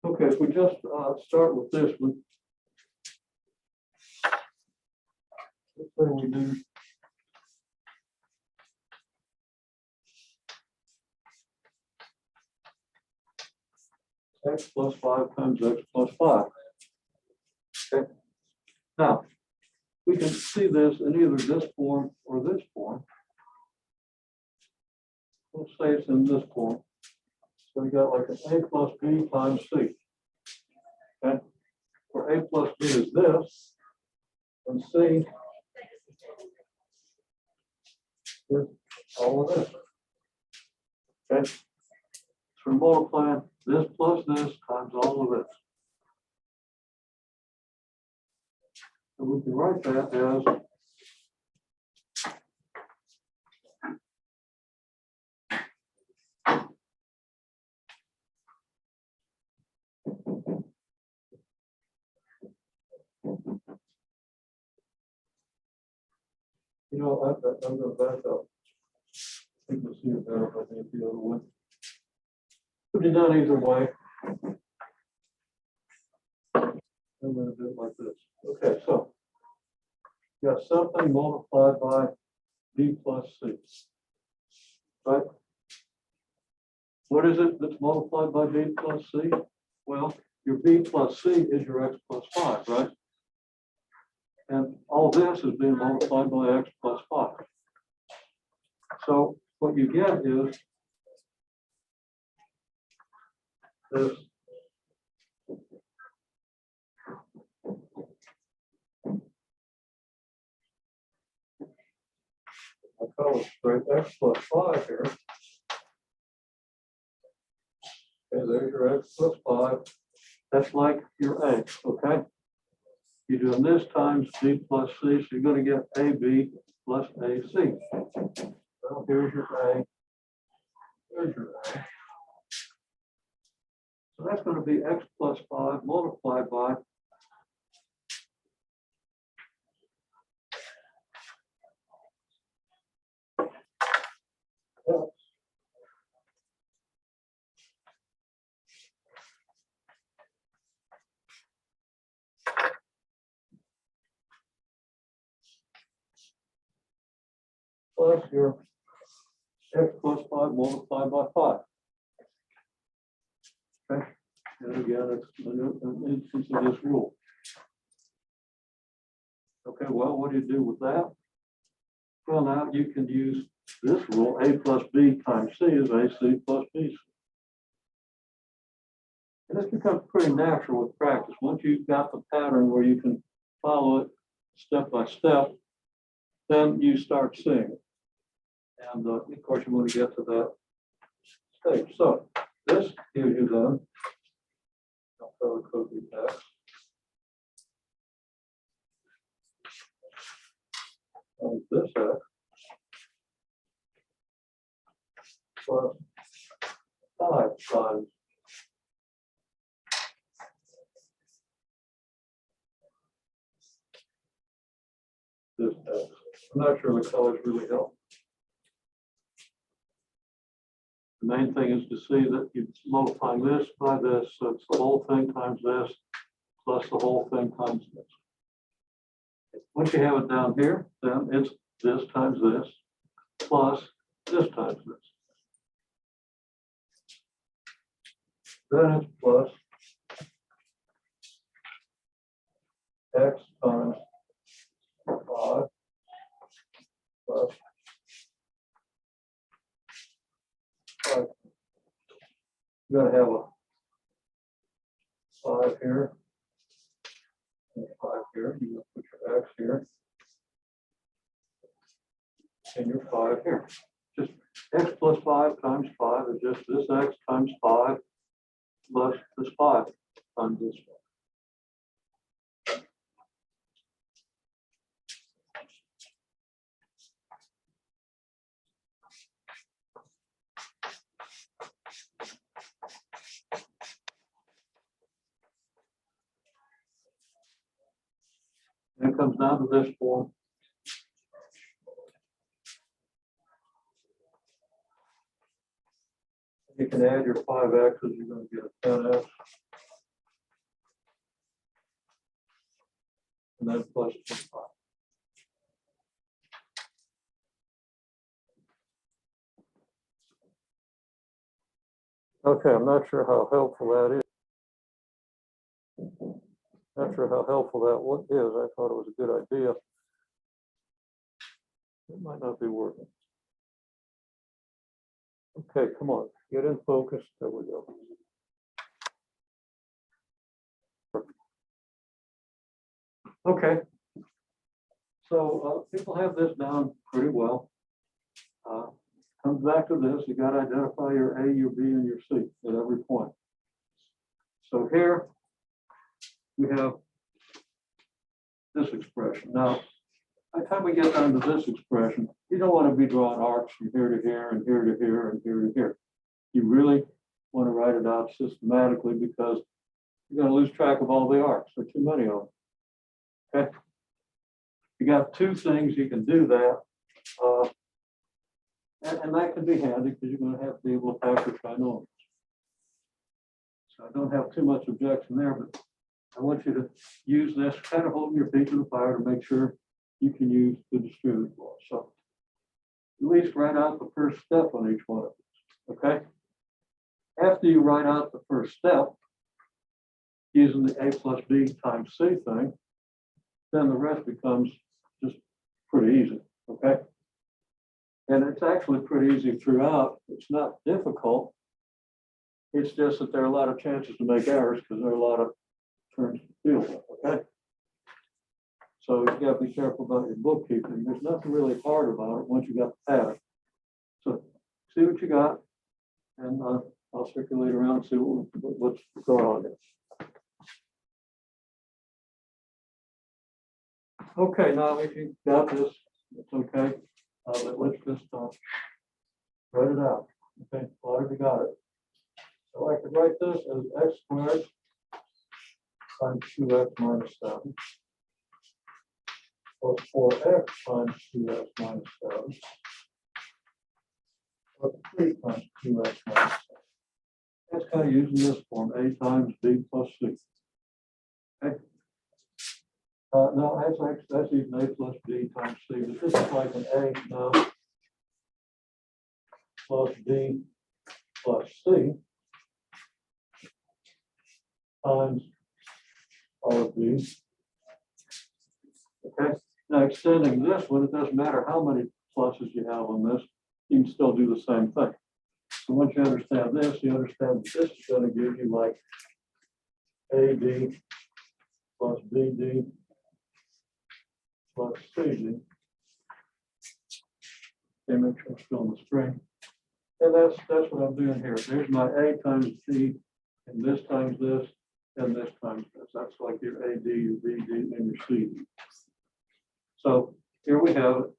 Okay, if we just start with this one. Let's say we do. X plus 5 times X plus 5. Okay. Now, we can see this in either this form or this form. Let's say it's in this form. So we got like an A plus B times C. Okay. Where A plus B is this, and C is all of this. Okay. So we're multiplying this plus this times all of this. So we can write that as I'm going to back up. I think we'll see it better if I think the other one. Could be done either way. I'm going to do it like this. Okay, so you got something multiplied by B plus C. Right? What is it that's multiplied by B plus C? Well, your B plus C is your X plus 5, right? And all this is being multiplied by X plus 5. So what you get is this I call it straight X plus 5 here. Okay, there's your X plus 5. That's like your A, okay? You're doing this times B plus C, so you're going to get AB plus AC. Well, here's your A. Here's your A. So that's going to be X plus 5 multiplied by X. Plus your X plus 5 multiplied by 5. Okay, and again, it's an instance of this rule. Okay, well, what do you do with that? Well, now you can use this rule, A plus B times C is AC plus BC. And this becomes pretty natural with practice. Once you've got the pattern where you can follow it step by step, then you start seeing it. And of course, you want to get to that stage. So this gives you then, I'll color code these X. And this X plus 5 times this X. I'm not sure the colors really help. The main thing is to see that you multiply this by this, so it's the whole thing times this, plus the whole thing times this. Once you have it down here, then it's this times this, plus this times this. Then it's plus X times 5 plus 5. You gotta have a 5 here, and 5 here. You gotta put your X here, and your 5 here. Just X plus 5 times 5 is just this X times 5 plus this 5 times this 5. And it comes down to this form. You can add your 5x's, you're going to get a 10x. and then plus 25. Okay, I'm not sure how helpful that is. Not sure how helpful that is. I thought it was a good idea. It might not be working. Okay, come on, get in focus. There we go. Okay. So people have this down pretty well. Comes back to this, you got to identify your A, your B, and your C at every point. So here we have this expression. Now, by the time we get down to this expression, you don't want to be drawing arcs from here to here and here to here and here to here. You really want to write it out systematically because you're going to lose track of all the arcs. There are too many of them. Okay. You got two things you can do that. And that can be handy because you're going to have to be able to factor trinomials. So I don't have too much objection there, but I want you to use this, kind of holding your feet to the fire to make sure you can use the distributive law. So at least write out the first step on each one of these, okay? After you write out the first step, using the A plus B times C thing, then the rest becomes just pretty easy, okay? And it's actually pretty easy throughout. It's not difficult. It's just that there are a lot of chances to make errors because there are a lot of terms to deal with, okay? So you got to be careful about your bookkeeping. There's nothing really hard about it once you got the pattern. So see what you got, and I'll circulate around and see what's going on here. Okay, now if you got this, it's okay. But let's just write it out. Okay, well, I already got it. So I could write this as x squared times 2x minus 7 plus 4x times 2x minus 7 plus 3 times 2x minus 7. That's kind of using this form, A times B plus C. Okay. No, that's even A plus B times C. But this is like an A now plus B plus C times R of B. Okay. Now extending this one, it doesn't matter how many pluses you have on this, you can still do the same thing. So once you understand this, you understand that this is going to give you like AB plus BD plus CD. Okay, make sure I'm still on the screen. And that's what I'm doing here. There's my A times B, and this times this, and this times this. That's like your AD, your BD, and your CD. So here we have it.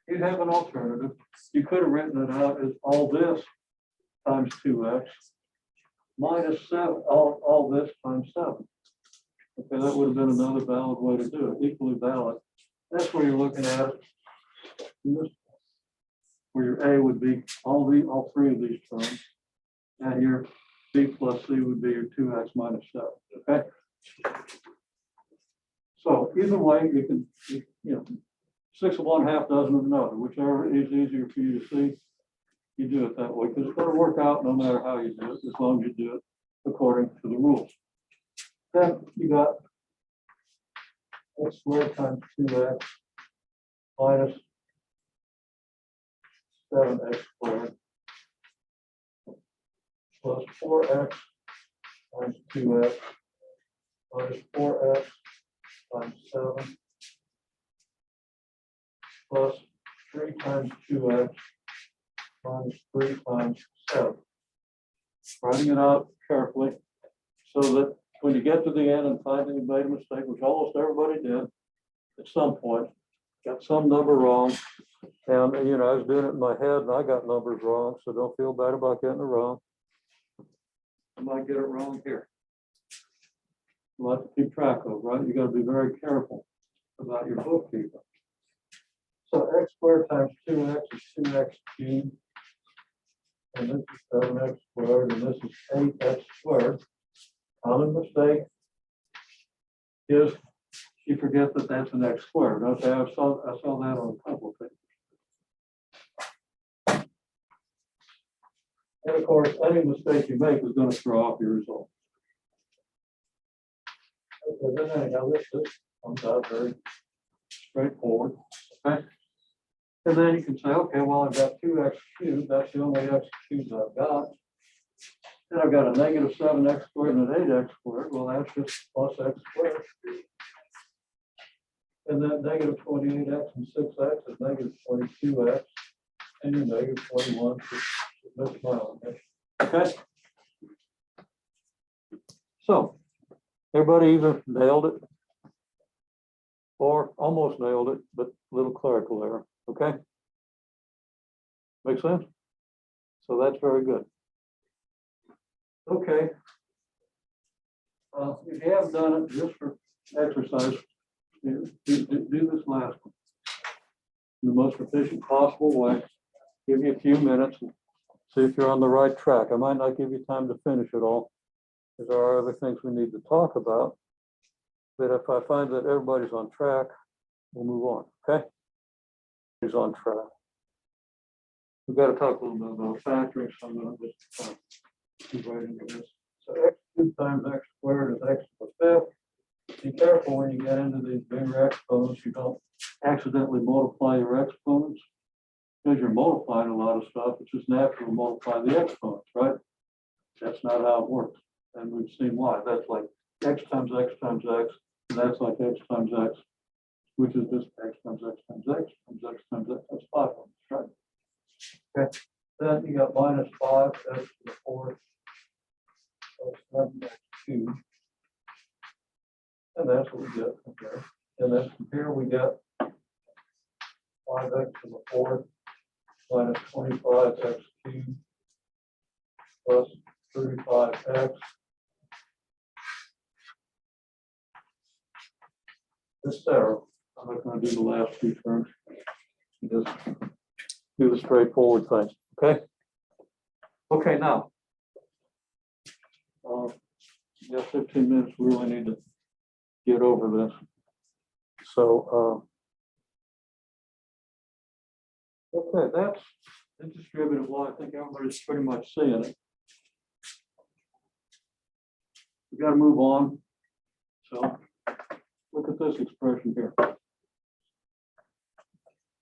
You have an alternative. You could have written it out as all this times 2x minus 7, all this times 7. Okay, that would have been another valid way to do it, equally valid. That's where you're looking at it. This, where your A would be all three of these terms, and your B plus C would be your 2x minus 7. Okay. So either way, you can, you know, 6 of one, half dozen of another, whichever is easier for you to see. You do it that way because it's going to work out no matter how you do it, as long as you do it according to the rules. Then you got x squared times 2x minus 7x squared plus 4x times 2x minus 4x times 7 plus 3 times 2x minus 3 times 7. Writing it out carefully so that when you get to the end and find that you made a mistake, which almost everybody did at some point, got some number wrong. And, you know, I was doing it in my head and I got numbers wrong, so don't feel bad about getting it wrong. I might get it wrong here. You'll have to keep track of, right? You got to be very careful about your bookkeeping. So x squared times 2x is 2x cubed. And this is 7x squared, and this is 8x squared. Common mistake. is you forget that that's an x squared. Okay, I saw that on a couple of things. And of course, any mistake you make is going to throw off your result. Okay, then anyhow, this comes out very straightforward. Okay. And then you can say, okay, well, I've got 2x cubed. That's the only x cubed I've got. Then I've got a negative 7x squared and an 8x squared. Well, that's just plus x squared. And then negative 28x and 6x is negative 22x. And your negative 21. That's my own. Okay. So everybody either nailed it or almost nailed it, but a little clerical error. Okay. Make sense? So that's very good. Okay. If you haven't done it just for exercise, do this last one in the most efficient possible way. Give you a few minutes and see if you're on the right track. I might not give you time to finish it all, because there are other things we need to talk about. But if I find that everybody's on track, we'll move on. Okay? He's on track. We've got to talk a little bit about factoring, so I'm going to just move right into this. So x cubed times x squared is x to the fifth. Be careful when you get into these bigger exponents, you don't accidentally multiply your exponents. Because you're multiplying a lot of stuff, it's just natural to multiply the exponents, right? That's not how it works. And we've seen why. That's like x times x times x, and that's like x times x, which is just x times x times x times x times x. That's 5 of them, right? Okay. Then you got minus 5 x to the fourth. That's 7x cubed. And that's what we get. Okay. And then from here we get 5x to the fourth minus 25x cubed plus 35x. This arrow, I'm not going to do the last two terms. Just do the straightforward thing. Okay. Okay, now. Yeah, 15 minutes. We really need to get over this. So, okay, that's the distributive law. I think everybody's pretty much seeing it. We got to move on. So look at this expression here.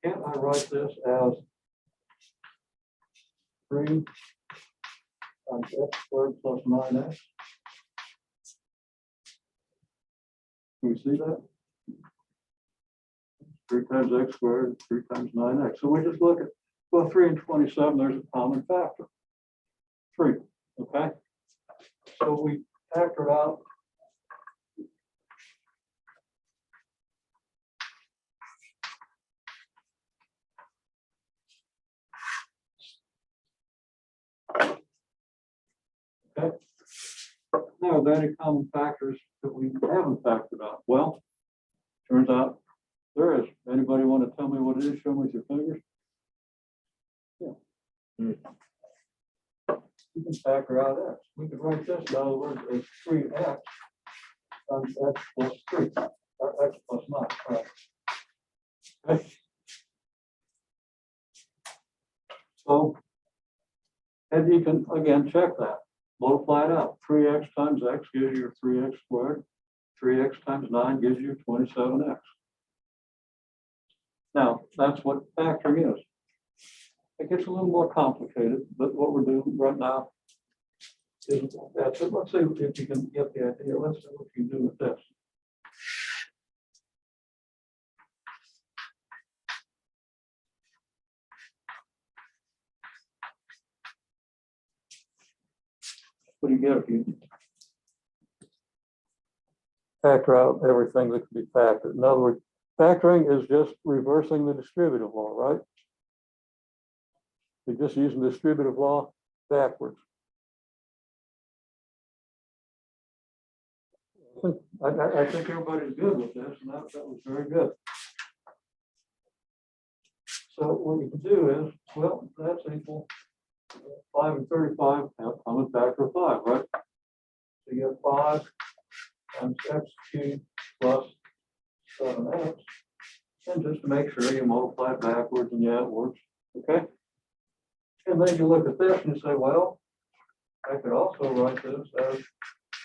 Can't I write this as 3 times x squared plus 9x? Can you see that? 3 times x squared, 3 times 9x. So we just look at, well, 3 and 27, there's a common factor. 3, okay? So we factor out okay. Now, are there any common factors that we haven't factored out? Well, turns out there is. Anybody want to tell me what it is? Show me with your fingers. Yeah. You can factor out x. We could write this, in other words, as 3x times x plus 3, or x plus 9. Right. Okay. So, and you can, again, check that. Multiply it out. 3x times x gives you your 3x squared. 3x times 9 gives you 27x. Now, that's what factoring is. It gets a little more complicated, but what we're doing right now is that's it. Let's see if you can get the idea. Let's see what you do with this. What do you get if you factor out everything that can be factored? In other words, factoring is just reversing the distributive law, right? You're just using the distributive law backwards. I think everybody's good with this, and that was very good. So what you can do is, well, that's equal 5 and 35 have common factor of 5, right? So you get 5 times x cubed plus 7x. And just to make sure you multiply it backwards, and yeah, it works. Okay. And then you look at this and you say, well, I could also write this as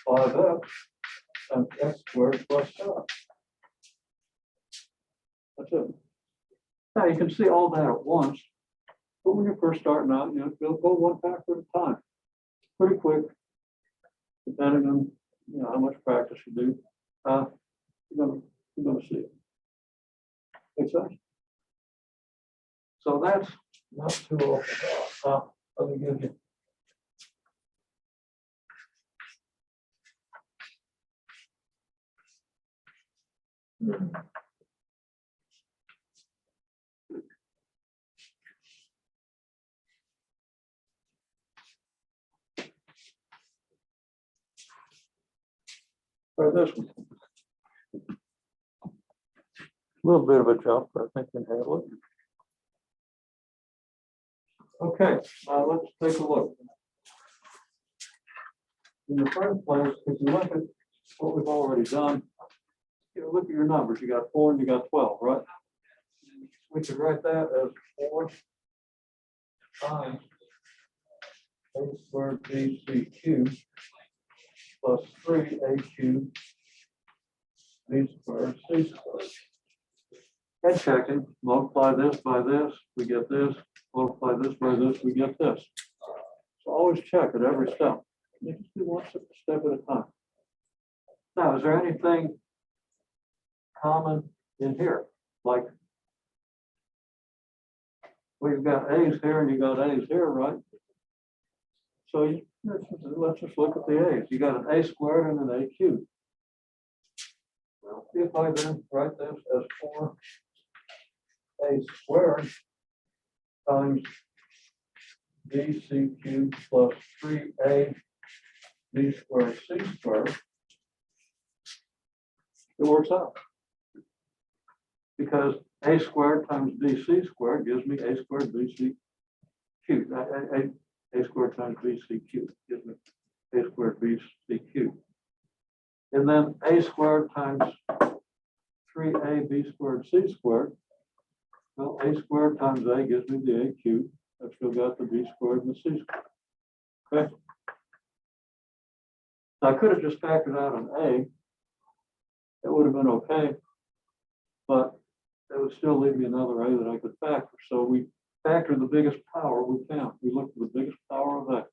5x times x squared plus 7. That's it. Now you can see all that at once, but when you're first starting out, you know, you'll go one factor at a time. Pretty quick, depending on how much practice you do. You're gonna see it. Makes sense? So that's not too awful. Let me give you. Try this one. A little bit of a jump, but I think we can handle it. Okay, now let's take a look. In the first place, if you look at what we've already done, you look at your numbers. You got 4 and you got 12, right? We could write that as 4 times a squared bc cubed plus 3a cubed b squared c squared. And checking, multiply this by this, we get this. Multiply this by this, we get this. So always check at every step. You just do one step at a time. Now, is there anything common in here? Like, well, you've got A's here and you got A's here, right? So let's just look at the A's. You got an A squared and an A cubed. Well, if I then write this as 4a squared times bc cubed plus 3a b squared c squared, it works out. Because a squared times bc squared gives me a squared bc cubed. A squared times bc cubed gives me a squared bc cubed. And then a squared times 3ab squared c squared. Well, a squared times a gives me the a cubed. I've still got the b squared and the c squared. Okay. Now, I could have just factored out an a. It would have been okay, but it would still leave me another a that I could factor. So we factor the biggest power we can. We look for the biggest power of a.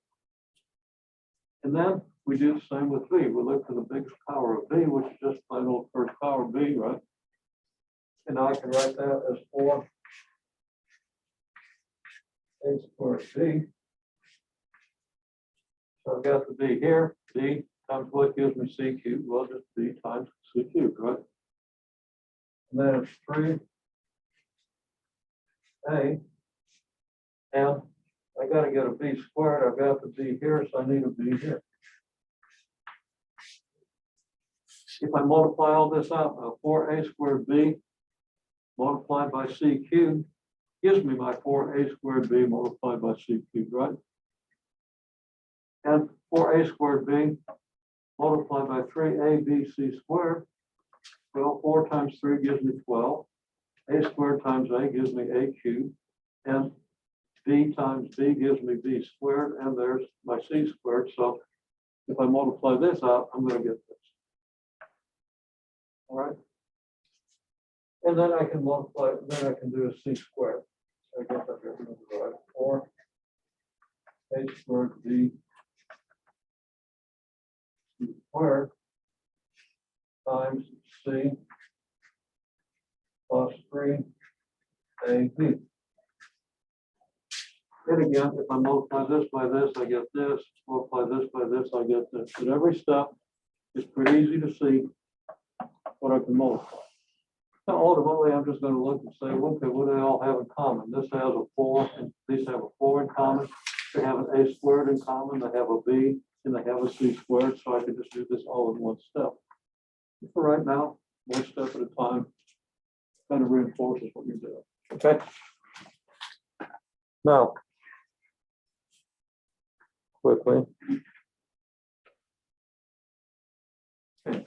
And then we do the same with b. We look for the biggest power of b, which is just plain old first power b, right? And I can write that as 4 a squared b. So I've got the b here. B times what gives me c cubed? Well, just b times c cubed, right? And then it's 3a. And I got to get a b squared. I've got the b here, so I need a b here. If I multiply all this out, 4a squared b multiplied by c cubed gives me my 4a squared b multiplied by c cubed, right? And 4a squared b multiplied by 3abc squared. Well, 4 times 3 gives me 12. A squared times a gives me a cubed. And b times b gives me b squared. And there's my c squared. So if I multiply this out, I'm going to get this. All right. And then I can multiply, then I can do a c squared. So I guess I've got to divide 4 a squared b squared times c plus 3ab. And again, if I multiply this by this, I get this. Multiply this by this, I get this. At every step, it's pretty easy to see what I can multiply. Now, ultimately, I'm just going to look and say, okay, what do they all have in common? This has a 4, and these have a 4 in common. They have an a squared in common. They have a b, and they have a c squared. So I can just do this all in one step. For right now, one step at a time kind of reinforces what you're doing. Okay. Now, quickly. Okay.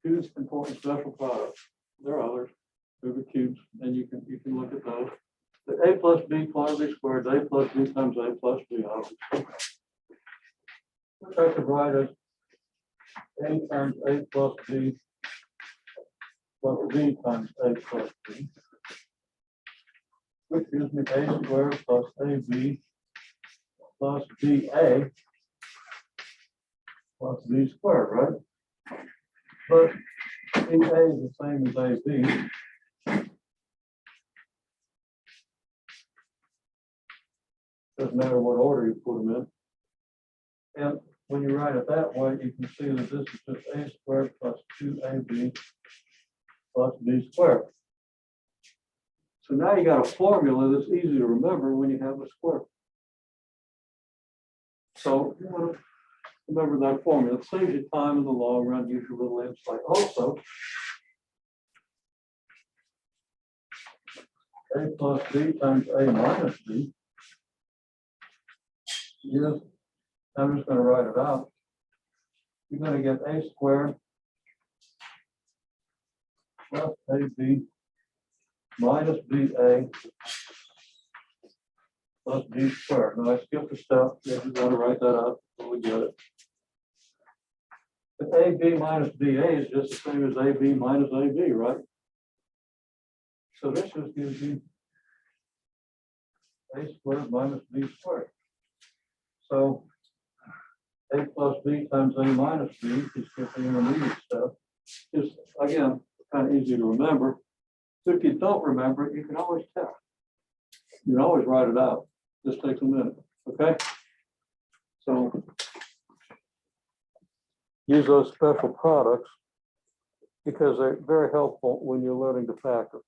two important special products. There are others, Rubik's cubes, and you can look at those. The a plus b quantity squared, a plus b times a plus b, obviously. Which I could write as a times a plus b times a plus b, which gives me a squared plus ab plus ba plus b squared, right? But ba is the same as ab. Doesn't matter what order you put them in. And when you write it that way, you can see that this is just a squared plus 2ab plus b squared. So now you got a formula that's easy to remember when you have a square. So you want to remember that formula. It saves you time in the long run. Use your little insight. Also, a plus b times a minus b is, I'm just going to write it out. You're going to get a squared plus ab minus ba plus b squared. Now I skipped a step. You want to write that out so we get it. But ab minus ba is just the same as ab minus ab, right? So this just gives you a squared minus b squared. So a plus b times a minus b is just the intermediate step. Just again, kind of easy to remember. So if you don't remember it, you can always tell. You can always write it out. Just takes a minute. Okay. So use those special products because they're very helpful when you're learning to factor.